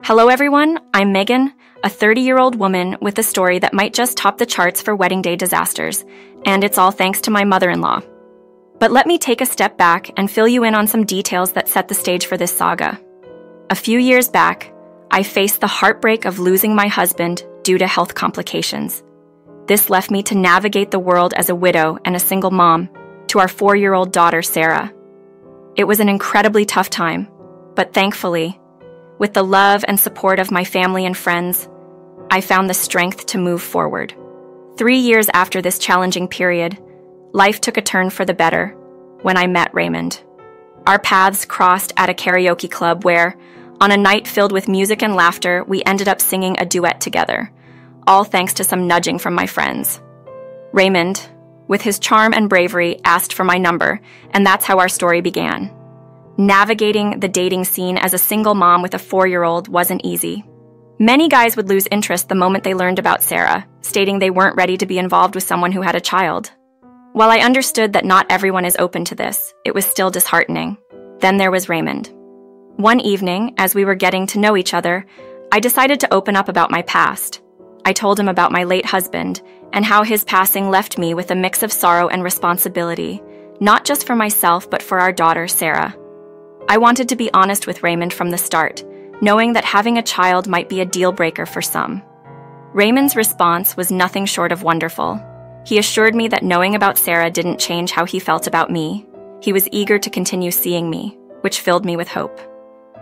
Hello everyone, I'm Megan, a 30-year-old woman with a story that might just top the charts for wedding day disasters, and it's all thanks to my mother-in-law. But let me take a step back and fill you in on some details that set the stage for this saga. A few years back, I faced the heartbreak of losing my husband due to health complications. This left me to navigate the world as a widow and a single mom to our 4-year-old daughter, Sarah. It was an incredibly tough time, but thankfully, with the love and support of my family and friends, I found the strength to move forward. 3 years after this challenging period, life took a turn for the better when I met Raymond. Our paths crossed at a karaoke club where, on a night filled with music and laughter, we ended up singing a duet together, all thanks to some nudging from my friends. Raymond, with his charm and bravery, asked for my number, and that's how our story began. Navigating the dating scene as a single mom with a 4-year-old wasn't easy. Many guys would lose interest the moment they learned about Sarah, stating they weren't ready to be involved with someone who had a child. While I understood that not everyone is open to this, it was still disheartening. Then there was Raymond. One evening, as we were getting to know each other, I decided to open up about my past. I told him about my late husband and how his passing left me with a mix of sorrow and responsibility, not just for myself but for our daughter, Sarah. I wanted to be honest with Raymond from the start, knowing that having a child might be a deal-breaker for some. Raymond's response was nothing short of wonderful. He assured me that knowing about Sarah didn't change how he felt about me. He was eager to continue seeing me, which filled me with hope.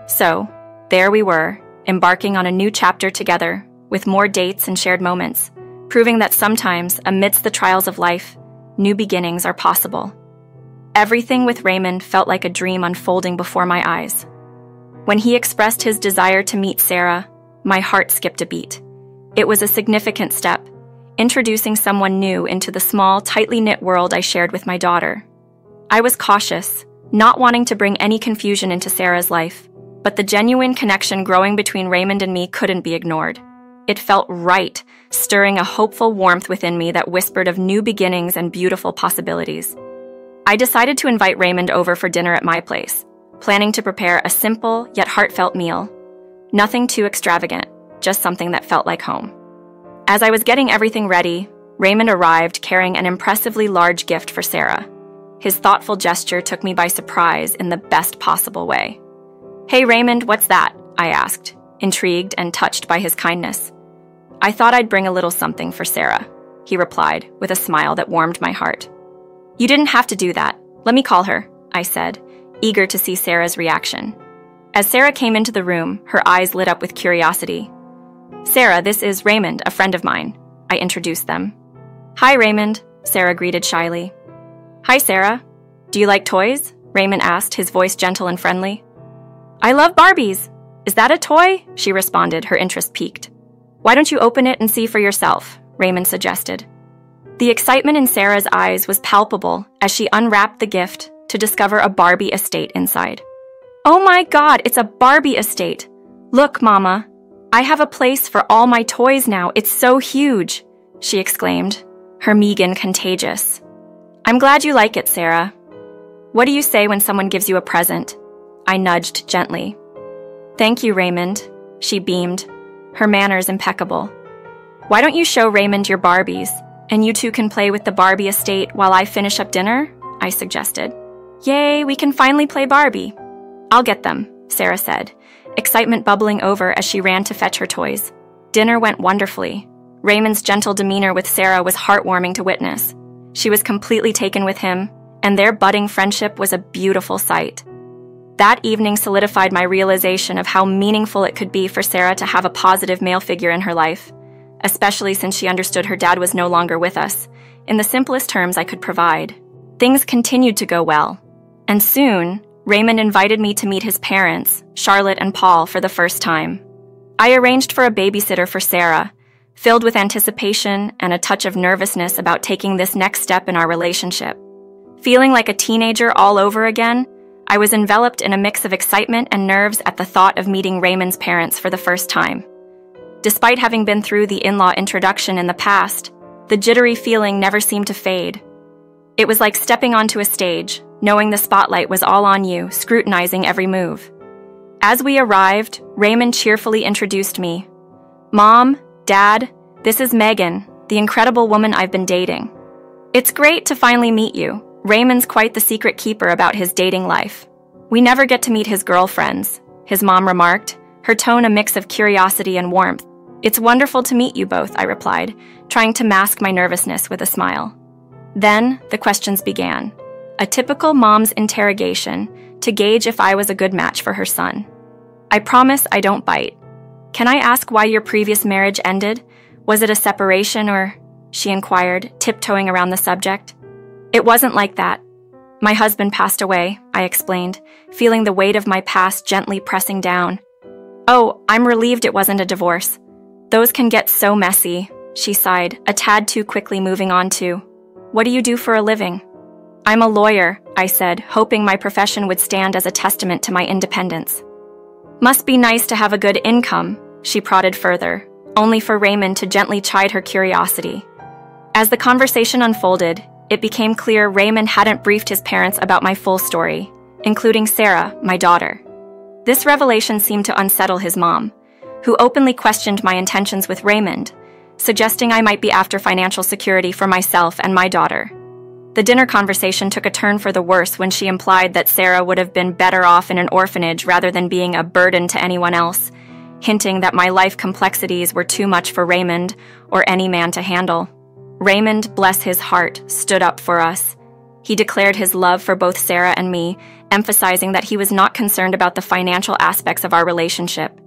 So, there we were, embarking on a new chapter together, with more dates and shared moments, proving that sometimes, amidst the trials of life, new beginnings are possible. Everything with Raymond felt like a dream unfolding before my eyes. When he expressed his desire to meet Sarah, my heart skipped a beat. It was a significant step, introducing someone new into the small, tightly knit world I shared with my daughter. I was cautious, not wanting to bring any confusion into Sarah's life, but the genuine connection growing between Raymond and me couldn't be ignored. It felt right, stirring a hopeful warmth within me that whispered of new beginnings and beautiful possibilities. I decided to invite Raymond over for dinner at my place, planning to prepare a simple yet heartfelt meal. Nothing too extravagant, just something that felt like home. As I was getting everything ready, Raymond arrived carrying an impressively large gift for Sarah. His thoughtful gesture took me by surprise in the best possible way. "Hey Raymond, what's that?" I asked, intrigued and touched by his kindness. "I thought I'd bring a little something for Sarah," he replied with a smile that warmed my heart. "You didn't have to do that. Let me call her," I said, eager to see Sarah's reaction. As Sarah came into the room, her eyes lit up with curiosity. "Sarah, this is Raymond, a friend of mine," I introduced them. "Hi, Raymond," Sarah greeted shyly. "Hi, Sarah. Do you like toys?" Raymond asked, his voice gentle and friendly. "I love Barbies. Is that a toy?" she responded, her interest piqued. "Why don't you open it and see for yourself?" Raymond suggested. The excitement in Sarah's eyes was palpable as she unwrapped the gift to discover a Barbie estate inside. "Oh my God, it's a Barbie estate! Look, Mama, I have a place for all my toys now. It's so huge!" she exclaimed, her Megan contagious. "I'm glad you like it, Sarah. What do you say when someone gives you a present?" I nudged gently. "Thank you, Raymond," she beamed, her manners impeccable. "Why don't you show Raymond your Barbies, and you two can play with the Barbie estate while I finish up dinner?" I suggested. "Yay, we can finally play Barbie." "I'll get them," Sarah said, excitement bubbling over as she ran to fetch her toys. Dinner went wonderfully. Raymond's gentle demeanor with Sarah was heartwarming to witness. She was completely taken with him, and their budding friendship was a beautiful sight. That evening solidified my realization of how meaningful it could be for Sarah to have a positive male figure in her life, especially since she understood her dad was no longer with us, in the simplest terms I could provide. Things continued to go well, and soon, Raymond invited me to meet his parents, Charlotte and Paul, for the first time. I arranged for a babysitter for Sarah, filled with anticipation and a touch of nervousness about taking this next step in our relationship. Feeling like a teenager all over again, I was enveloped in a mix of excitement and nerves at the thought of meeting Raymond's parents for the first time. Despite having been through the in-law introduction in the past, the jittery feeling never seemed to fade. It was like stepping onto a stage, knowing the spotlight was all on you, scrutinizing every move. As we arrived, Raymond cheerfully introduced me. "Mom, Dad, this is Megan, the incredible woman I've been dating." "It's great to finally meet you." Raymond's quite the secret keeper about his dating life. "We never get to meet his girlfriends," his mom remarked, her tone a mix of curiosity and warmth. "It's wonderful to meet you both," I replied, trying to mask my nervousness with a smile. Then the questions began. A typical mom's interrogation to gauge if I was a good match for her son. "I promise I don't bite. Can I ask why your previous marriage ended? Was it a separation or?" she inquired, tiptoeing around the subject. "It wasn't like that. My husband passed away," I explained, feeling the weight of my past gently pressing down. "Oh, I'm relieved it wasn't a divorce. Those can get so messy," she sighed, a tad too quickly moving on to, "What do you do for a living?" "I'm a lawyer," I said, hoping my profession would stand as a testament to my independence. "Must be nice to have a good income," she prodded further, only for Raymond to gently chide her curiosity. As the conversation unfolded, it became clear Raymond hadn't briefed his parents about my full story, including Sarah, my daughter. This revelation seemed to unsettle his mom, who openly questioned my intentions with Raymond, suggesting I might be after financial security for myself and my daughter. The dinner conversation took a turn for the worse when she implied that Sarah would have been better off in an orphanage rather than being a burden to anyone else, hinting that my life complexities were too much for Raymond or any man to handle. Raymond, bless his heart, stood up for us. He declared his love for both Sarah and me, emphasizing that he was not concerned about the financial aspects of our relationship.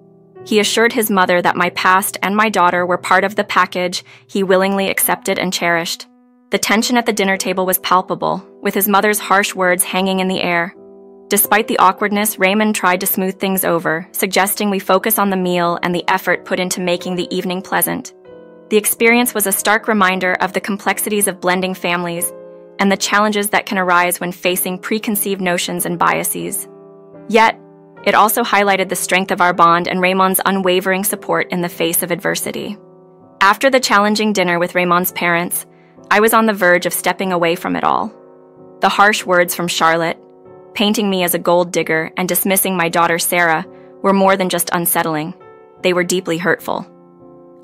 He assured his mother that my past and my daughter were part of the package he willingly accepted and cherished. The tension at the dinner table was palpable, with his mother's harsh words hanging in the air. Despite the awkwardness, Raymond tried to smooth things over, suggesting we focus on the meal and the effort put into making the evening pleasant. The experience was a stark reminder of the complexities of blending families and the challenges that can arise when facing preconceived notions and biases. Yet, it also highlighted the strength of our bond and Raymond's unwavering support in the face of adversity. After the challenging dinner with Raymond's parents, I was on the verge of stepping away from it all. The harsh words from Charlotte, painting me as a gold digger and dismissing my daughter Sarah, were more than just unsettling. They were deeply hurtful.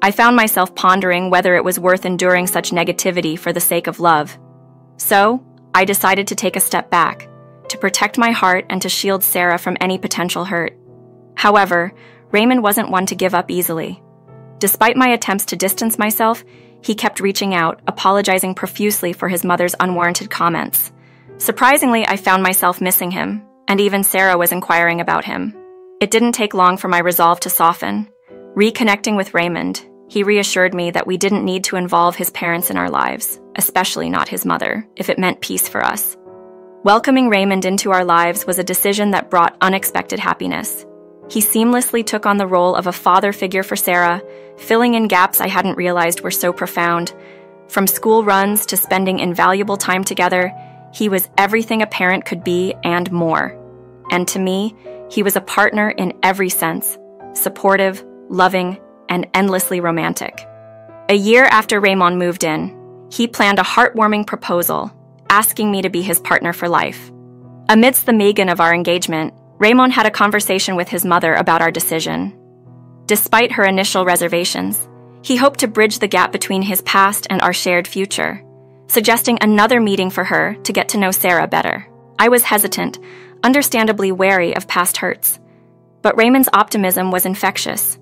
I found myself pondering whether it was worth enduring such negativity for the sake of love. So, I decided to take a step back, to protect my heart and to shield Sarah from any potential hurt. However, Raymond wasn't one to give up easily. Despite my attempts to distance myself, he kept reaching out, apologizing profusely for his mother's unwarranted comments. Surprisingly, I found myself missing him, and even Sarah was inquiring about him. It didn't take long for my resolve to soften. Reconnecting with Raymond, he reassured me that we didn't need to involve his parents in our lives, especially not his mother, if it meant peace for us. Welcoming Raymond into our lives was a decision that brought unexpected happiness. He seamlessly took on the role of a father figure for Sarah, filling in gaps I hadn't realized were so profound. From school runs to spending invaluable time together, he was everything a parent could be and more. And to me, he was a partner in every sense, supportive, loving, and endlessly romantic. A year after Raymond moved in, he planned a heartwarming proposal, asking me to be his partner for life. Amidst the Megan of our engagement, Raymond had a conversation with his mother about our decision. Despite her initial reservations, he hoped to bridge the gap between his past and our shared future, suggesting another meeting for her to get to know Sarah better. I was hesitant, understandably wary of past hurts. But Raymond's optimism was infectious.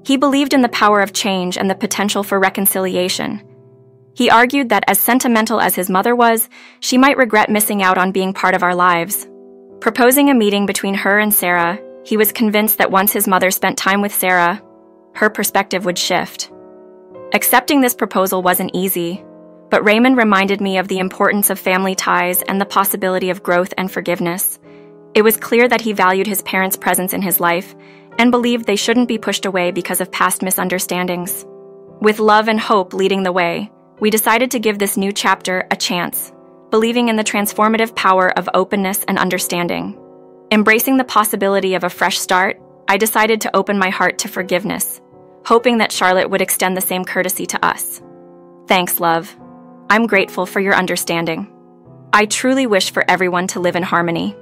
He believed in the power of change and the potential for reconciliation. He argued that as sentimental as his mother was, she might regret missing out on being part of our lives. Proposing a meeting between her and Sarah, he was convinced that once his mother spent time with Sarah, her perspective would shift. Accepting this proposal wasn't easy, but Raymond reminded me of the importance of family ties and the possibility of growth and forgiveness. It was clear that he valued his parents' presence in his life and believed they shouldn't be pushed away because of past misunderstandings. With love and hope leading the way, we decided to give this new chapter a chance, believing in the transformative power of openness and understanding. Embracing the possibility of a fresh start, I decided to open my heart to forgiveness, hoping that Charlotte would extend the same courtesy to us. Thanks, love. I'm grateful for your understanding. I truly wish for everyone to live in harmony,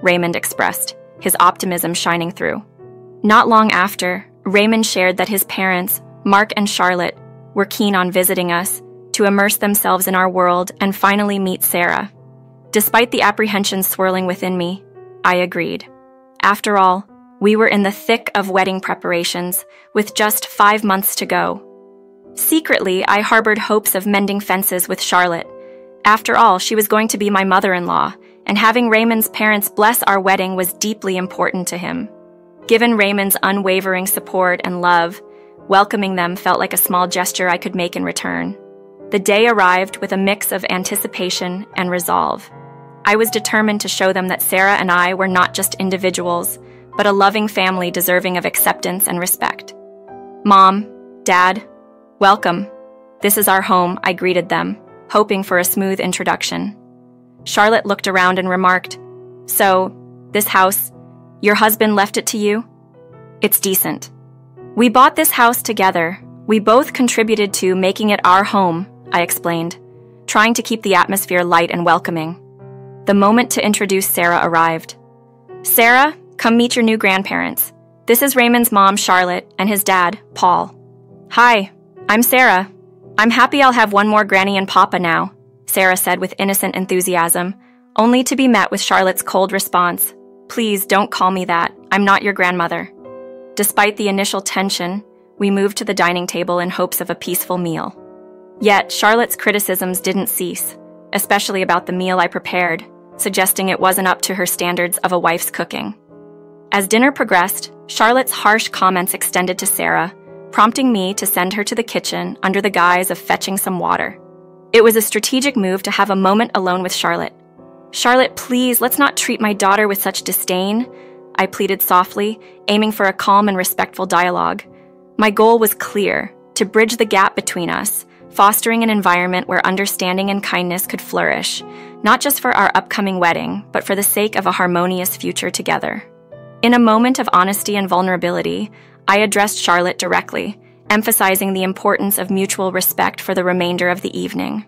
Raymond expressed, his optimism shining through. Not long after, Raymond shared that his parents, Mark and Charlotte, were keen on visiting us to immerse themselves in our world and finally meet Sarah. Despite the apprehension swirling within me, I agreed. After all, we were in the thick of wedding preparations, with just 5 months to go. Secretly, I harbored hopes of mending fences with Charlotte. After all, she was going to be my mother-in-law, and having Raymond's parents bless our wedding was deeply important to him. Given Raymond's unwavering support and love, welcoming them felt like a small gesture I could make in return. The day arrived with a mix of anticipation and resolve. I was determined to show them that Sarah and I were not just individuals, but a loving family deserving of acceptance and respect. Mom, Dad, welcome. This is our home, I greeted them, hoping for a smooth introduction. Charlotte looked around and remarked, "So, this house, your husband left it to you?" "It's decent. We bought this house together. We both contributed to making it our home," I explained, trying to keep the atmosphere light and welcoming. The moment to introduce Sarah arrived. "Sarah, come meet your new grandparents. This is Raymond's mom, Charlotte, and his dad, Paul." "Hi, I'm Sarah. I'm happy I'll have one more granny and papa now," Sarah said with innocent enthusiasm, only to be met with Charlotte's cold response. "Please don't call me that. I'm not your grandmother." Despite the initial tension, we moved to the dining table in hopes of a peaceful meal. Yet, Charlotte's criticisms didn't cease, especially about the meal I prepared, suggesting it wasn't up to her standards of a wife's cooking. As dinner progressed, Charlotte's harsh comments extended to Sarah, prompting me to send her to the kitchen under the guise of fetching some water. It was a strategic move to have a moment alone with Charlotte. "Charlotte, please, let's not treat my daughter with such disdain," I pleaded softly, aiming for a calm and respectful dialogue. My goal was clear: to bridge the gap between us, fostering an environment where understanding and kindness could flourish, not just for our upcoming wedding, but for the sake of a harmonious future together. In a moment of honesty and vulnerability, I addressed Charlotte directly, emphasizing the importance of mutual respect for the remainder of the evening.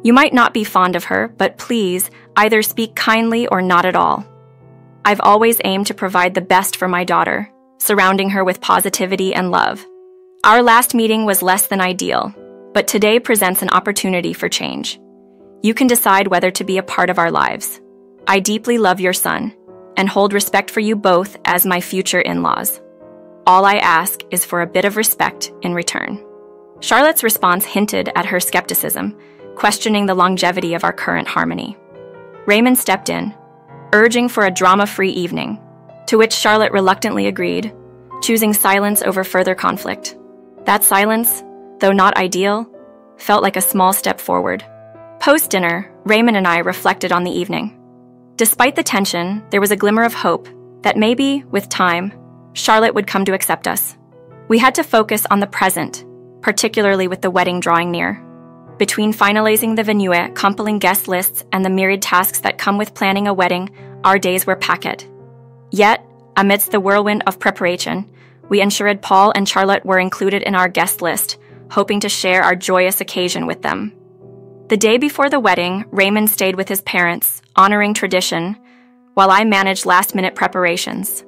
"You might not be fond of her, but please, either speak kindly or not at all. I've always aimed to provide the best for my daughter, surrounding her with positivity and love. Our last meeting was less than ideal, but today presents an opportunity for change. You can decide whether to be a part of our lives. I deeply love your son, and hold respect for you both as my future in-laws. All I ask is for a bit of respect in return." Charlotte's response hinted at her skepticism, questioning the longevity of our current harmony. Raymond stepped in, urging for a drama-free evening, to which Charlotte reluctantly agreed, choosing silence over further conflict. That silence, though not ideal, felt like a small step forward. Post-dinner, Raymond and I reflected on the evening. Despite the tension, there was a glimmer of hope that maybe, with time, Charlotte would come to accept us. We had to focus on the present, particularly with the wedding drawing near. Between finalizing the venue, compiling guest lists, and the myriad tasks that come with planning a wedding, our days were packed. Yet, amidst the whirlwind of preparation, we ensured Paul and Charlotte were included in our guest list, hoping to share our joyous occasion with them. The day before the wedding, Raymond stayed with his parents, honoring tradition, while I managed last-minute preparations.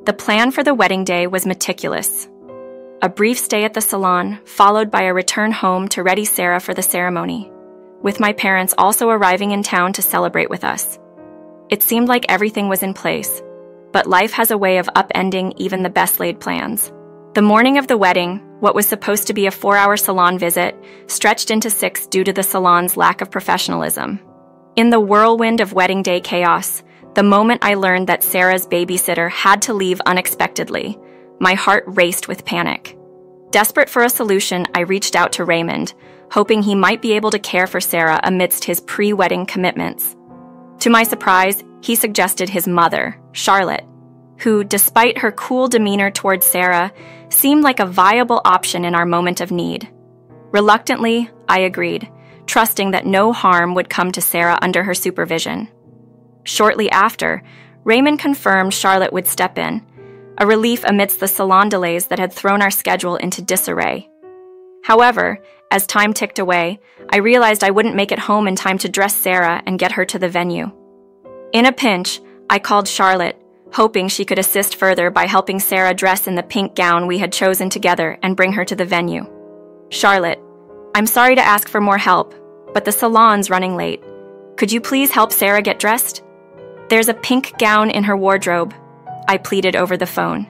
The plan for the wedding day was meticulous. A brief stay at the salon, followed by a return home to ready Sarah for the ceremony, with my parents also arriving in town to celebrate with us. It seemed like everything was in place, but life has a way of upending even the best-laid plans. The morning of the wedding, what was supposed to be a 4-hour salon visit, stretched into 6 due to the salon's lack of professionalism. In the whirlwind of wedding day chaos, the moment I learned that Sarah's babysitter had to leave unexpectedly, my heart raced with panic. Desperate for a solution, I reached out to Raymond, hoping he might be able to care for Sarah amidst his pre-wedding commitments. To my surprise, he suggested his mother, Charlotte, who, despite her cool demeanor towards Sarah, seemed like a viable option in our moment of need. Reluctantly, I agreed, trusting that no harm would come to Sarah under her supervision. Shortly after, Raymond confirmed Charlotte would step in, a relief amidst the salon delays that had thrown our schedule into disarray. However, as time ticked away, I realized I wouldn't make it home in time to dress Sarah and get her to the venue. In a pinch, I called Charlotte, hoping she could assist further by helping Sarah dress in the pink gown we had chosen together and bring her to the venue. "Charlotte, I'm sorry to ask for more help, but the salon's running late. Could you please help Sarah get dressed? There's a pink gown in her wardrobe," I pleaded over the phone,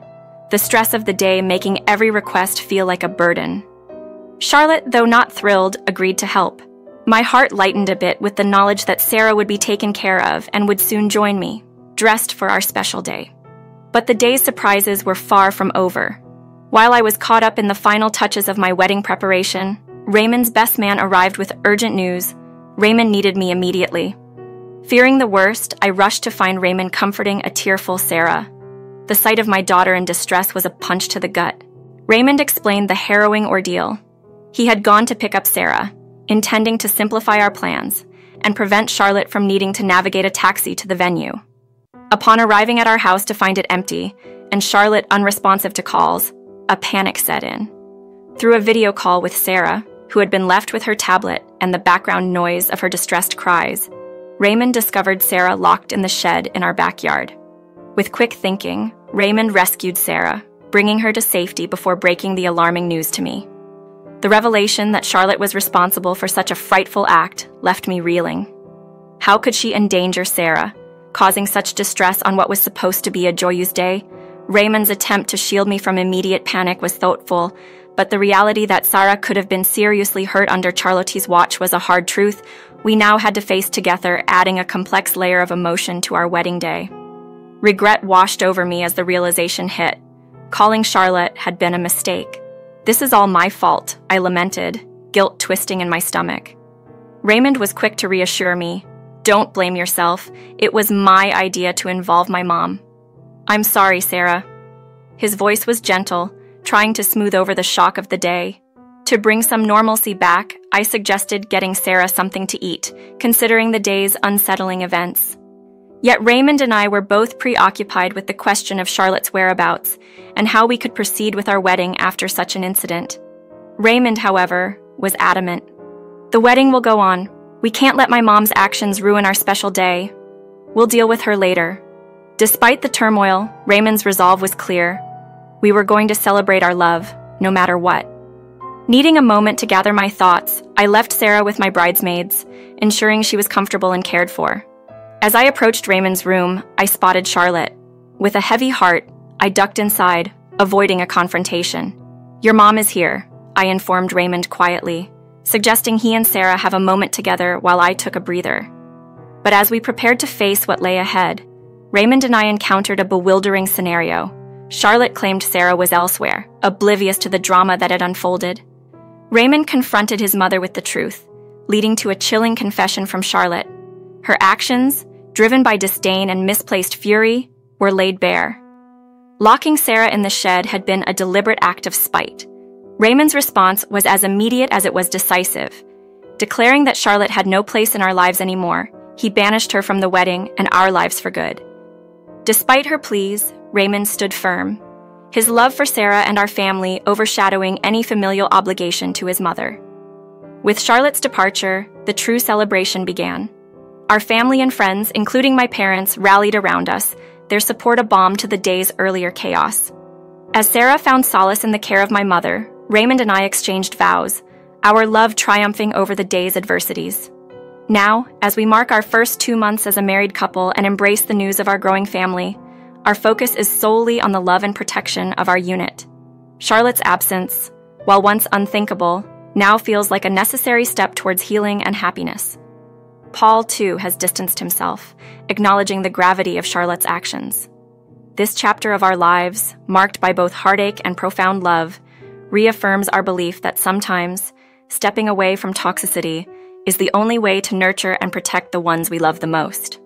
the stress of the day making every request feel like a burden. Charlotte, though not thrilled, agreed to help. My heart lightened a bit with the knowledge that Sarah would be taken care of and would soon join me, dressed for our special day. But the day's surprises were far from over. While I was caught up in the final touches of my wedding preparation, Raymond's best man arrived with urgent news. Raymond needed me immediately. Fearing the worst, I rushed to find Raymond comforting a tearful Sarah. The sight of my daughter in distress was a punch to the gut. Raymond explained the harrowing ordeal. He had gone to pick up Sarah, intending to simplify our plans and prevent Charlotte from needing to navigate a taxi to the venue. Upon arriving at our house to find it empty, and Charlotte unresponsive to calls, a panic set in. Through a video call with Sarah, who had been left with her tablet and the background noise of her distressed cries, Raymond discovered Sarah locked in the shed in our backyard. With quick thinking, Raymond rescued Sarah, bringing her to safety before breaking the alarming news to me. The revelation that Charlotte was responsible for such a frightful act left me reeling. How could she endanger Sarah, causing such distress on what was supposed to be a joyous day? Raymond's attempt to shield me from immediate panic was thoughtful, but the reality that Sarah could have been seriously hurt under Charlotte's watch was a hard truth we now had to face together, adding a complex layer of emotion to our wedding day. Regret washed over me as the realization hit. Calling Charlotte had been a mistake. "This is all my fault," I lamented, guilt twisting in my stomach. Raymond was quick to reassure me. "Don't blame yourself. It was my idea to involve my mom." "I'm sorry, Sarah." His voice was gentle, trying to smooth over the shock of the day. To bring some normalcy back, I suggested getting Sarah something to eat, considering the day's unsettling events. Yet Raymond and I were both preoccupied with the question of Charlotte's whereabouts and how we could proceed with our wedding after such an incident. Raymond, however, was adamant. "The wedding will go on. We can't let my mom's actions ruin our special day. We'll deal with her later." Despite the turmoil, Raymond's resolve was clear. We were going to celebrate our love, no matter what. Needing a moment to gather my thoughts, I left Sarah with my bridesmaids, ensuring she was comfortable and cared for. As I approached Raymond's room, I spotted Charlotte. With a heavy heart, I ducked inside, avoiding a confrontation. "Your mom is here," I informed Raymond quietly, suggesting he and Sarah have a moment together while I took a breather. But as we prepared to face what lay ahead, Raymond and I encountered a bewildering scenario. Charlotte claimed Sarah was elsewhere, oblivious to the drama that had unfolded. Raymond confronted his mother with the truth, leading to a chilling confession from Charlotte. Her actions, driven by disdain and misplaced fury, were laid bare. Locking Sarah in the shed had been a deliberate act of spite. Raymond's response was as immediate as it was decisive. Declaring that Charlotte had no place in our lives anymore, he banished her from the wedding and our lives for good. Despite her pleas, Raymond stood firm, his love for Sarah and our family overshadowing any familial obligation to his mother. With Charlotte's departure, the true celebration began. Our family and friends, including my parents, rallied around us, their support a balm to the day's earlier chaos. As Sarah found solace in the care of my mother, Raymond and I exchanged vows, our love triumphing over the day's adversities. Now, as we mark our first 2 months as a married couple and embrace the news of our growing family, our focus is solely on the love and protection of our unit. Charlotte's absence, while once unthinkable, now feels like a necessary step towards healing and happiness. Paul, too, has distanced himself, acknowledging the gravity of Charlotte's actions. This chapter of our lives, marked by both heartache and profound love, reaffirms our belief that sometimes, stepping away from toxicity is the only way to nurture and protect the ones we love the most.